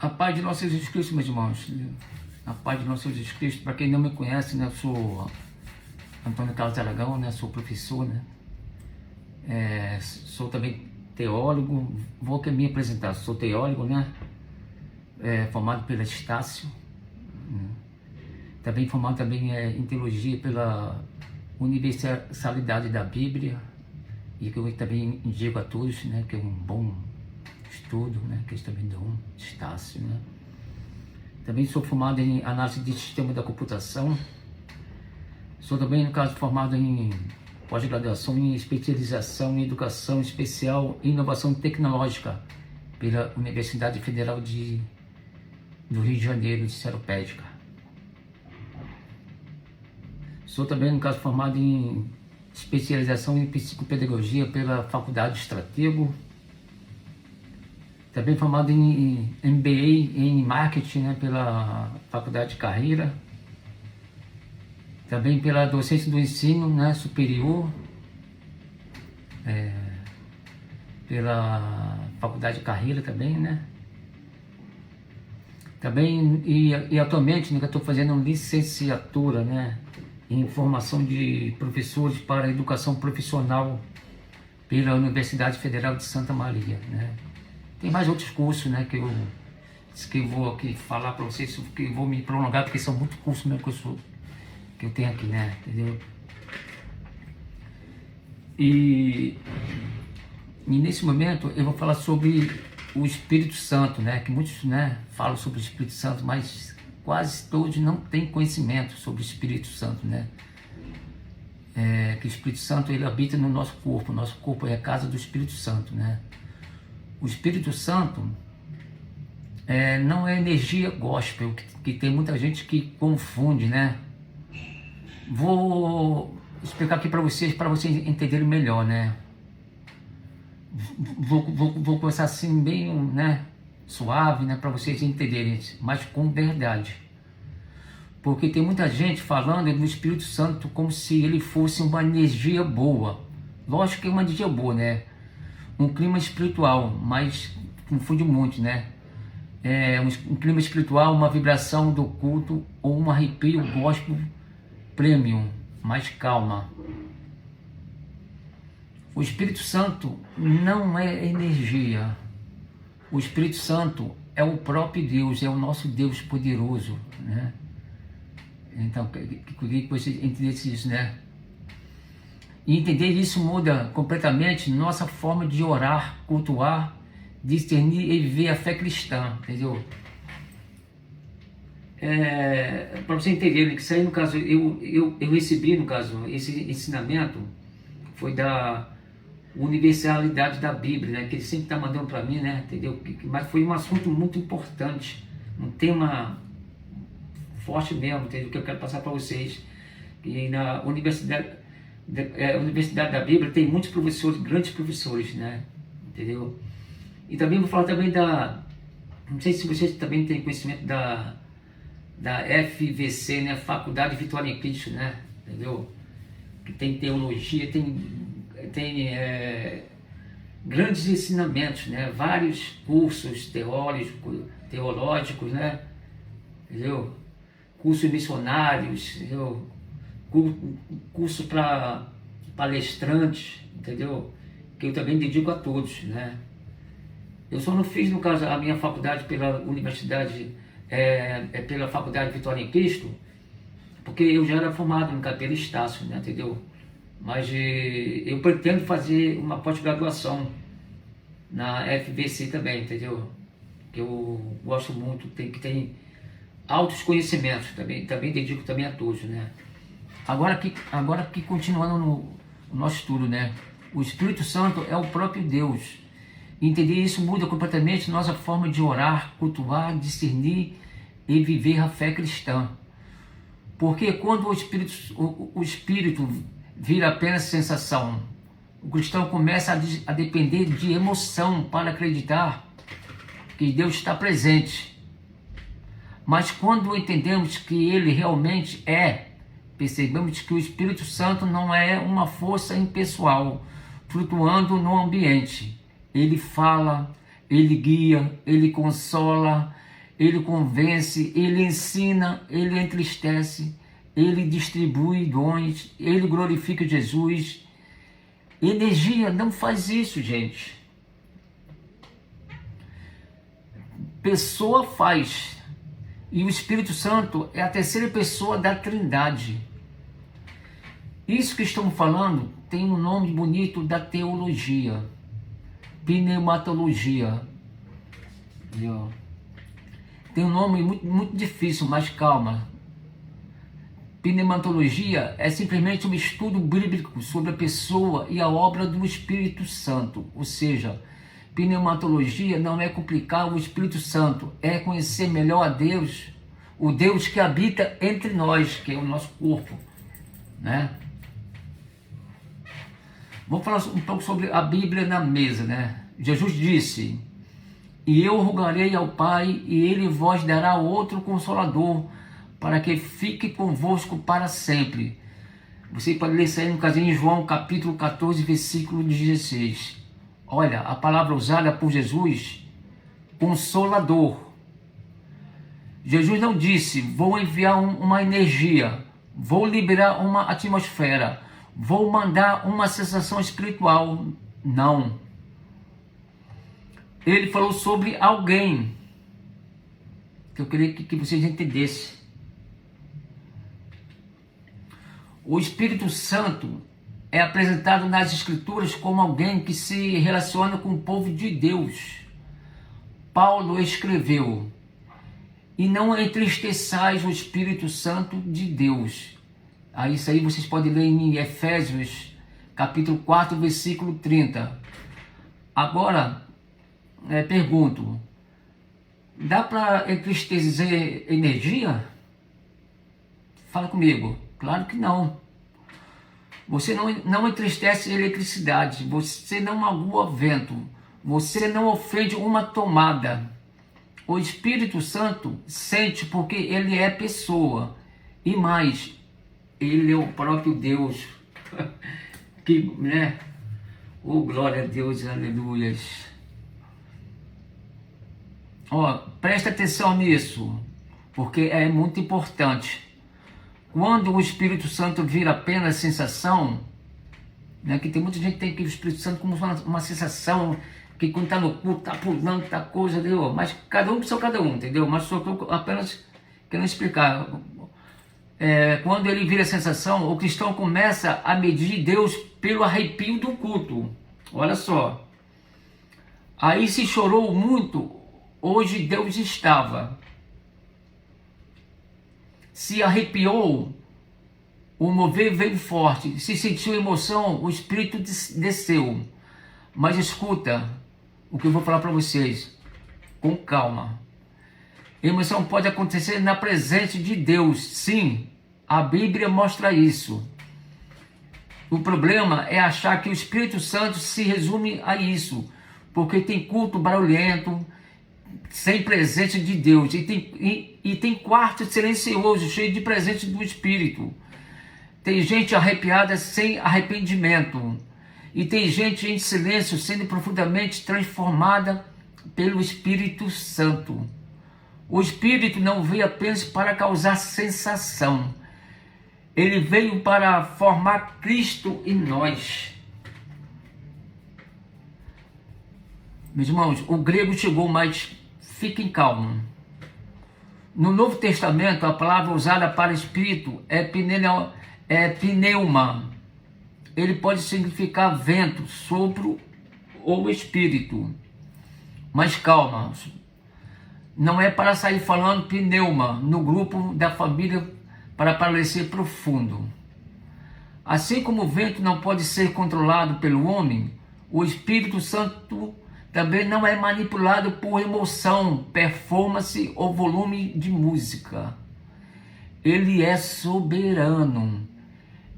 A paz de nosso Jesus Cristo, meus irmãos. A paz de nosso Jesus Cristo. Para quem não me conhece, né, eu sou Antônio Carlos Aragão, né, sou professor, né, sou também teólogo. Vou aqui me apresentar. Sou teólogo, né, formado pela Estácio, também formado também em teologia pela Universalidade da Bíblia, e que eu também indico a todos, né, que é um bom estudo, né, que eles também dão, Estácio, né. Também sou formado em análise de sistema da computação. Sou também, no caso, formado em pós-graduação em especialização em educação especial e inovação tecnológica pela Universidade Federal do Rio de Janeiro, de Seropédica. Sou também, no caso, formado em especialização em psicopedagogia pela Faculdade Estratego. Também formado em MBA em Marketing, né, pela Faculdade de Carreira. Também pela docência do ensino, né, superior, pela Faculdade de Carreira também, né. Também, e atualmente, né, eu estou fazendo licenciatura, né, em formação de professores para educação profissional pela Universidade Federal de Santa Maria, né. Tem mais outros cursos, né, que eu vou aqui falar para vocês, que eu vou me prolongar, porque são muitos cursos mesmo que eu tenho aqui, né, entendeu? E nesse momento eu vou falar sobre o Espírito Santo, né, que muitos, né, falam sobre o Espírito Santo, mas quase todos não têm conhecimento sobre o Espírito Santo, né. Que o Espírito Santo, ele habita no nosso corpo é a casa do Espírito Santo, né. O Espírito Santo não é energia gospel, que tem muita gente que confunde, né. Vou explicar aqui para vocês entenderem melhor, né. Vou começar assim bem, né, suave, né, para vocês entenderem, mas com verdade. Porque tem muita gente falando do Espírito Santo como se ele fosse uma energia boa. Lógico que é uma energia boa, né, um clima espiritual, mas confunde muito, né. Um clima espiritual, uma vibração do culto ou um arrepio gospel premium, mais calma. O Espírito Santo não é energia. O Espírito Santo é o próprio Deus, é o nosso Deus poderoso, né? Então, que você entendesse isso, né? E entender isso muda completamente nossa forma de orar, cultuar, discernir e viver a fé cristã, entendeu? Para você entender que isso aí, no caso, eu recebi, no caso, esse ensinamento foi da Universalidade da Bíblia, né, que ele sempre está mandando para mim, né, entendeu? Mas foi um assunto muito importante, um tema forte mesmo, entendeu? Que eu quero passar para vocês. E na Universidade da Bíblia tem muitos professores, grandes professores, né, entendeu? E também vou falar também não sei se vocês também têm conhecimento da FVC, né, Faculdade Vitória em Cristo, né, entendeu? Que tem teologia, tem grandes ensinamentos, né, vários cursos teológicos, né, entendeu? Cursos missionários, entendeu? Curso para palestrantes, entendeu? Que eu também dedico a todos, né. Eu só não fiz, no caso, a minha faculdade pela Universidade, pela Faculdade Vitória em Cristo, porque eu já era formado, no caso, pela Estácio, né, entendeu? Mas eu pretendo fazer uma pós-graduação na FVC também, entendeu? Que eu gosto muito, que tem altos conhecimentos, também dedico também a todos, né? Agora aqui continuando no nosso estudo, né? O Espírito Santo é o próprio Deus. Entender isso muda completamente nossa forma de orar, cultuar, discernir e viver a fé cristã. Porque quando o Espírito vira apenas sensação, o cristão começa a depender de emoção para acreditar que Deus está presente. Mas quando entendemos que Ele realmente percebemos que o Espírito Santo não é uma força impessoal, flutuando no ambiente. Ele fala, Ele guia, Ele consola, ele convence, ele ensina, ele entristece, ele distribui dons, ele glorifica Jesus. Energia não faz isso, gente. Pessoa faz. E o Espírito Santo é a terceira pessoa da Trindade. Isso que estamos falando tem um nome bonito da teologia. Pneumatologia. Tem um nome muito difícil, mas calma. Pneumatologia é simplesmente um estudo bíblico sobre a pessoa e a obra do Espírito Santo. Ou seja, pneumatologia não é complicar o Espírito Santo, é conhecer melhor a Deus, o Deus que habita entre nós, que é o nosso corpo, né? Vamos falar um pouco sobre a Bíblia na mesa, né? Jesus disse: e eu rogarei ao Pai, e Ele vos dará outro Consolador, para que fique convosco para sempre. Você pode ler isso aí no casinho em João capítulo 14, versículo 16. Olha, a palavra usada por Jesus, Consolador. Jesus não disse, vou enviar uma energia, vou liberar uma atmosfera, vou mandar uma sensação espiritual. Não. Ele falou sobre alguém, que eu queria que vocês entendessem. O Espírito Santo é apresentado nas Escrituras como alguém que se relaciona com o povo de Deus. Paulo escreveu: e não entristeçais o Espírito Santo de Deus. Isso aí vocês podem ler em Efésios, capítulo 4, versículo 30. Agora, pergunto, dá para entristecer energia? Fala comigo. Claro que não. Você não entristece eletricidade, você não magoa vento, você não ofende uma tomada. O Espírito Santo sente porque ele é pessoa. E mais, ele é o próprio Deus. Que, né? Oh, glória a Deus, aleluias. Presta atenção nisso, porque é muito importante. Quando o Espírito Santo vira apenas sensação, né, que tem muita gente que tem que o Espírito Santo como uma sensação, que quando está no culto, está pulando, está coisa, entendeu? Mas cada um são cada um, entendeu? Mas só estou apenas querendo explicar. Quando ele vira sensação, o cristão começa a medir Deus pelo arrepio do culto. Olha só. Aí se chorou muito, hoje Deus estava. Se arrepiou, o mover veio forte. Se sentiu emoção, o Espírito desceu. Mas escuta o que eu vou falar para vocês, com calma. Emoção pode acontecer na presença de Deus. Sim, a Bíblia mostra isso. O problema é achar que o Espírito Santo se resume a isso, porque tem culto barulhento, sem presença de Deus, e tem quarto silencioso, cheio de presença do Espírito. Tem gente arrepiada sem arrependimento, e tem gente em silêncio sendo profundamente transformada pelo Espírito Santo. O Espírito não veio apenas para causar sensação, ele veio para formar Cristo em nós. Meus irmãos, o grego chegou, mas fiquem calmos. No Novo Testamento, a palavra usada para Espírito é pneuma. Ele pode significar vento, sopro ou espírito. Mas calma, não é para sair falando pneuma no grupo da família para parecer profundo. Assim como o vento não pode ser controlado pelo homem, o Espírito Santo também não é manipulado por emoção, performance ou volume de música. Ele é soberano.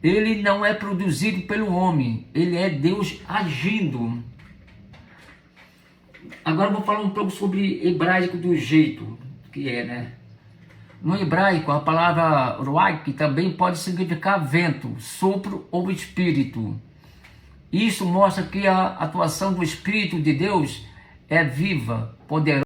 Ele não é produzido pelo homem. Ele é Deus agindo. Agora vou falar um pouco sobre hebraico do jeito que é, né? No hebraico, a palavra ruach também pode significar vento, sopro ou espírito. Isso mostra que a atuação do Espírito de Deus é viva, poderosa.